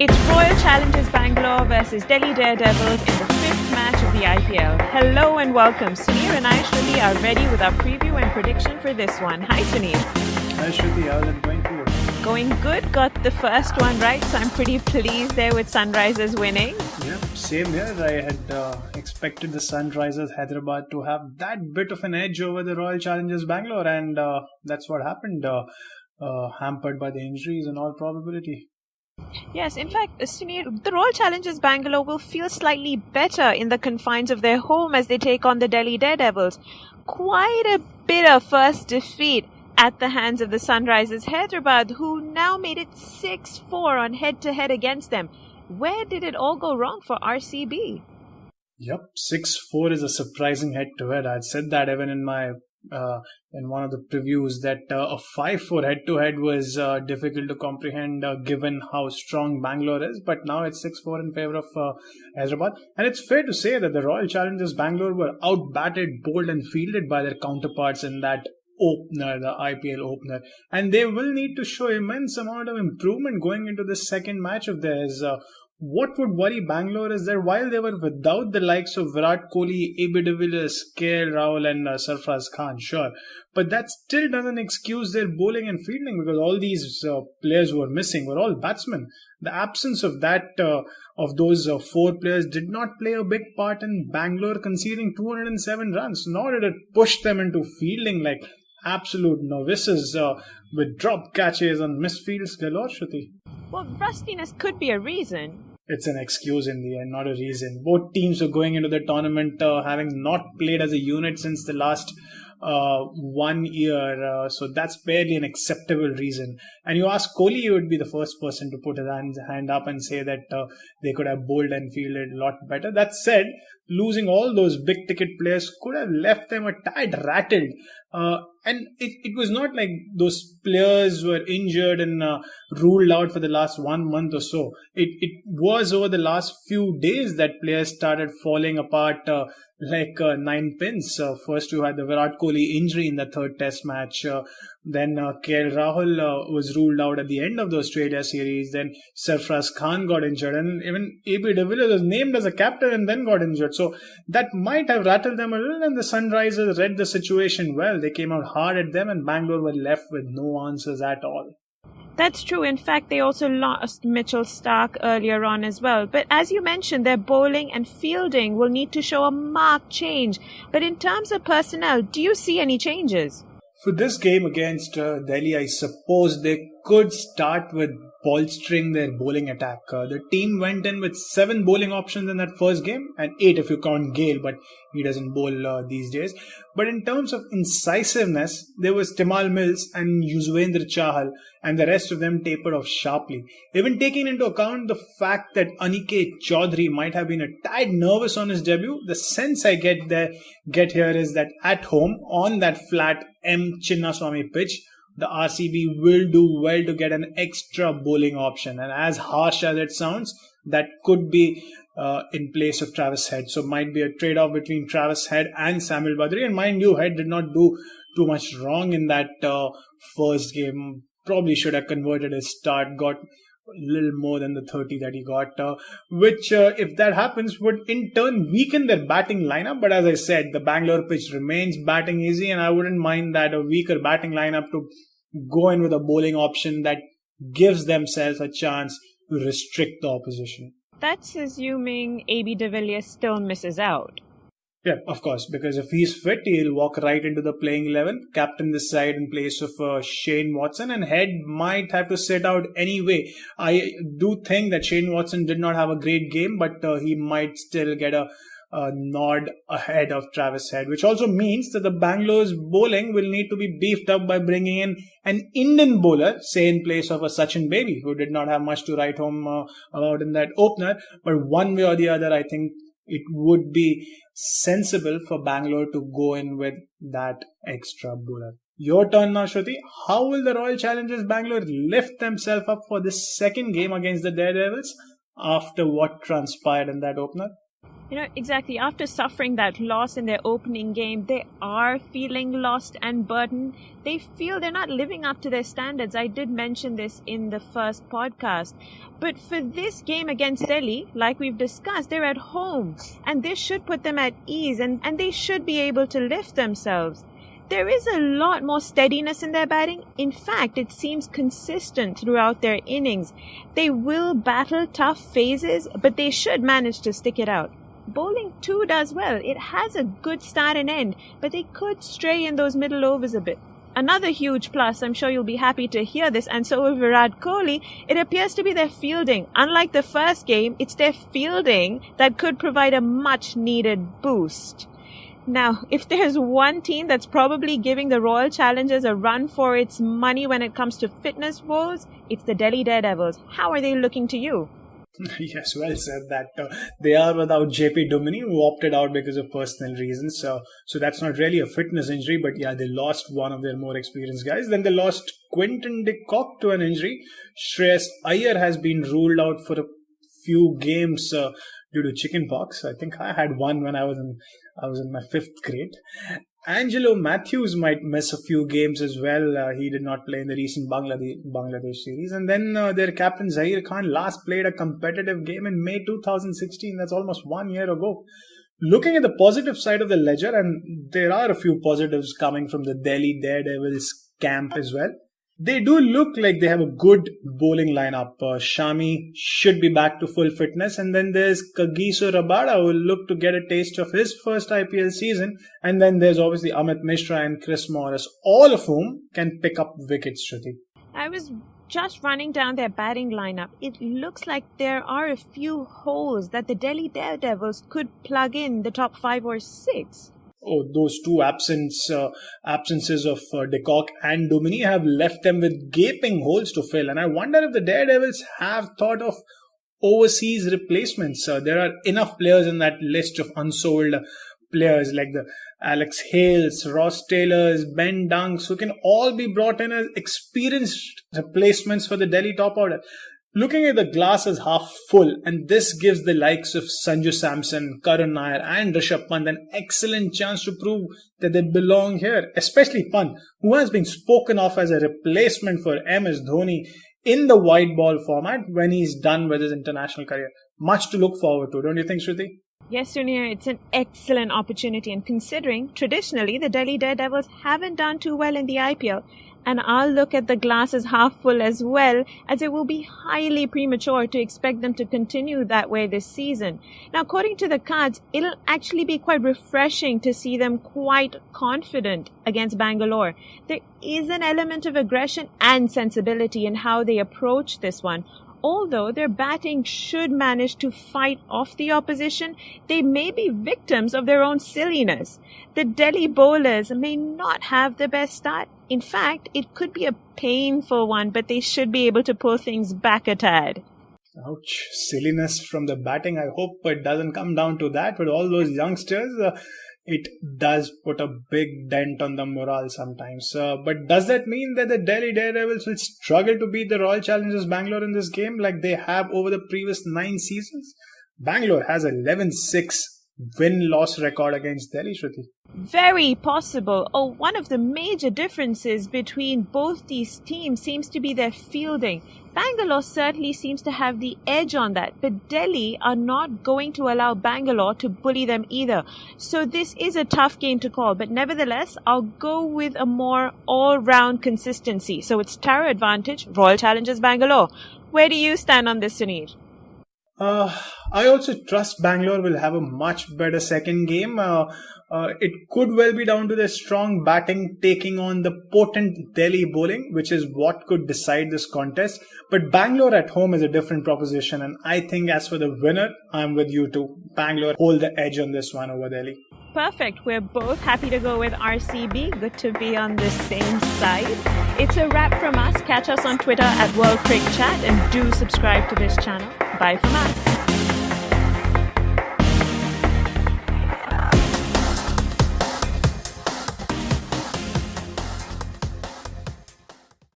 It's Royal Challengers Bangalore versus Delhi Daredevils in the fifth match of the IPL. Hello and welcome. Suneer and I, Shruti, are ready with our preview and prediction for this one. Hi, Suneer. Hi, Shruti. How's it going for you? Going good. Got the first one right, so I'm pretty pleased there with Sunrisers winning. Yeah, same here. I had expected the Sunrisers Hyderabad to have that bit of an edge over the Royal Challengers Bangalore, and that's what happened. Hampered by the injuries in all probability. Yes, in fact, Suneer, the Royal Challengers Bangalore will feel slightly better in the confines of their home as they take on the Delhi Daredevils. Quite a bitter first defeat at the hands of the Sunrisers Hyderabad, who now made it 6-4 on head-to-head against them. Where did it all go wrong for RCB? Yep, 6-4 is a surprising head-to-head. I'd said that even in my in one of the previews that a 5-4 head-to-head was difficult to comprehend given how strong Bangalore is, but now it's 6-4 in favor of Hyderabad. And it's fair to say that the Royal Challengers Bangalore were outbatted, bowled and fielded by their counterparts in that opener, the IPL opener, and they will need to show immense amount of improvement going into the second match of theirs. What would worry Bangalore is that while they were without the likes of Virat Kohli, AB de Villiers, KL Rahul and Sarfraz Khan, sure, but that still doesn't excuse their bowling and fielding because all these players who were missing were all batsmen. The absence of of those four players did not play a big part in Bangalore conceding 207 runs, nor did it push them into fielding like absolute novices with drop catches and missed fields galore, Shruti. Well, rustiness could be a reason. It's an excuse in the end, not a reason. Both teams are going into the tournament having not played as a unit since the last 1 year. So that's barely an acceptable reason. And you ask Kohli, he would be the first person to put his hand up and say that they could have bowled and fielded a lot better. That said, losing all those big ticket players could have left them a tad rattled. And it was not like those players were injured and ruled out for the last 1 month or so. It was over the last few days that players started falling apart like nine pins. First, you had the Virat Kohli injury in the third test match. Then KL Rahul was ruled out at the end of the Australia series. Then Sarfraz Khan got injured. And even AB de Villiers was named as a captain and then got injured. So that might have rattled them a little. And the Sunrisers read the situation well. They came out hard at them and Bangalore were left with no answers at all. That's true. In fact, they also lost Mitchell Starc earlier on as well. But as you mentioned, their bowling and fielding will need to show a marked change. But in terms of personnel, do you see any changes? For this game against Delhi, I suppose they could start with bolstering their bowling attack. The team went in with 7 bowling options in that first game and 8 if you count Gale, but he doesn't bowl these days. But in terms of incisiveness, there was Timal Mills and Yuzvendra Chahal and the rest of them tapered off sharply. Even taking into account the fact that Suneer Chowdhary might have been a tad nervous on his debut, the sense I get here is that at home on that flat M. Chinnaswamy pitch, the RCB will do well to get an extra bowling option. And as harsh as it sounds, that could be in place of Travis Head. So might be a trade-off between Travis Head and Samuel Badri. And mind you, Head did not do too much wrong in that first game. Probably should have converted his start, got a little more than the 30 that he got, which if that happens would in turn weaken their batting lineup. But as I said, the Bangalore pitch remains batting easy and I wouldn't mind that a weaker batting lineup to go in with a bowling option that gives themselves a chance to restrict the opposition. That's assuming AB de Villiers still misses out. Yeah, of course, because if he's fit, he'll walk right into the playing 11, captain this side in place of Shane Watson, and Head might have to sit out anyway. I do think that Shane Watson did not have a great game, but he might still get a nod ahead of Travis Head, which also means that the Bangalore's bowling will need to be beefed up by bringing in an Indian bowler, say in place of a Sachin Baby, who did not have much to write home about in that opener. But one way or the other, I think it would be sensible for Bangalore to go in with that extra bowler. Your turn now, Shruti. How will the Royal Challengers Bangalore lift themselves up for this second game against the Daredevils after what transpired in that opener? Exactly. After suffering that loss in their opening game, they are feeling lost and burdened. They feel they're not living up to their standards. I did mention this in the first podcast. But for this game against Delhi, like we've discussed, they're at home. And this should put them at ease and they should be able to lift themselves. There is a lot more steadiness in their batting. In fact, it seems consistent throughout their innings. They will battle tough phases, but they should manage to stick it out. Bowling too does well. It has a good start and end, but they could stray in those middle overs a bit. Another huge plus, I'm sure you'll be happy to hear this, and so will Virat Kohli, it appears to be their fielding. Unlike the first game, it's their fielding that could provide a much needed boost. Now, if there's one team that's probably giving the Royal Challengers a run for its money when it comes to fitness woes, it's the Delhi Daredevils. How are they looking to you? Yes, well said that they are without JP Duminy, who opted out because of personal reasons. So that's not really a fitness injury, but yeah, they lost one of their more experienced guys. Then they lost Quinton de Kock to an injury. Shreyas Iyer has been ruled out for a few games due to chickenpox. I think I had one when I was in my 5th grade. Angelo Matthews might miss a few games as well. He did not play in the recent Bangladesh series. And then their captain Zaheer Khan last played a competitive game in May 2016. That's almost 1 year ago. Looking at the positive side of the ledger, and there are a few positives coming from the Delhi Daredevils camp as well. They do look like they have a good bowling lineup. Shami should be back to full fitness. And then there's Kagiso Rabada, who will look to get a taste of his first IPL season. And then there's obviously Amit Mishra and Chris Morris, all of whom can pick up wickets, Shruti. I was just running down their batting lineup. It looks like there are a few holes that the Delhi Daredevils could plug in the top 5 or 6. Oh, those two absences of de Kock and Duminy have left them with gaping holes to fill. And I wonder if the Daredevils have thought of overseas replacements. There are enough players in that list of unsold players like the Alex Hales, Ross Taylors, Ben Dunks, who can all be brought in as experienced replacements for the Delhi top order. Looking at the glass as half full, and this gives the likes of Sanju Samson, Karun Nair and Rishabh Pant an excellent chance to prove that they belong here, especially Pant, who has been spoken of as a replacement for MS Dhoni in the white ball format when he's done with his international career. Much to look forward to, don't you think, Shruti? Yes, Suneer, it's an excellent opportunity, and considering traditionally the Delhi Daredevils haven't done too well in the IPL, and I'll look at the glass as half full as well, as it will be highly premature to expect them to continue that way this season. Now, according to the cards, it'll actually be quite refreshing to see them quite confident against Bangalore. There is an element of aggression and sensibility in how they approach this one. Although their batting should manage to fight off the opposition, they may be victims of their own silliness. The Delhi bowlers may not have the best start. In fact, it could be a painful one, but they should be able to pull things back a tad. Ouch, silliness from the batting. I hope it doesn't come down to that. With all those youngsters, it does put a big dent on the morale sometimes. But does that mean that the Delhi Daredevils will struggle to beat the Royal Challengers Bangalore in this game like they have over the previous 9 seasons? Bangalore has a 11-6 win-loss record against Delhi, Shruti. Very possible. One of the major differences between both these teams seems to be their fielding. Bangalore certainly seems to have the edge on that, but Delhi are not going to allow Bangalore to bully them either. So this is a tough game to call, but nevertheless, I'll go with a more all-round consistency. So it's Tara advantage, Royal Challengers Bangalore. Where do you stand on this, Suneer? I also trust Bangalore will have a much better second game. It could well be down to their strong batting taking on the potent Delhi bowling, which is what could decide this contest. But Bangalore at home is a different proposition, and I think as for the winner, I'm with you too. Bangalore hold the edge on this one over Delhi. Perfect. We're both happy to go with RCB. Good to be on the same side. It's a wrap from us. Catch us on Twitter at World Cricket Chat and do subscribe to this channel. Bye from us.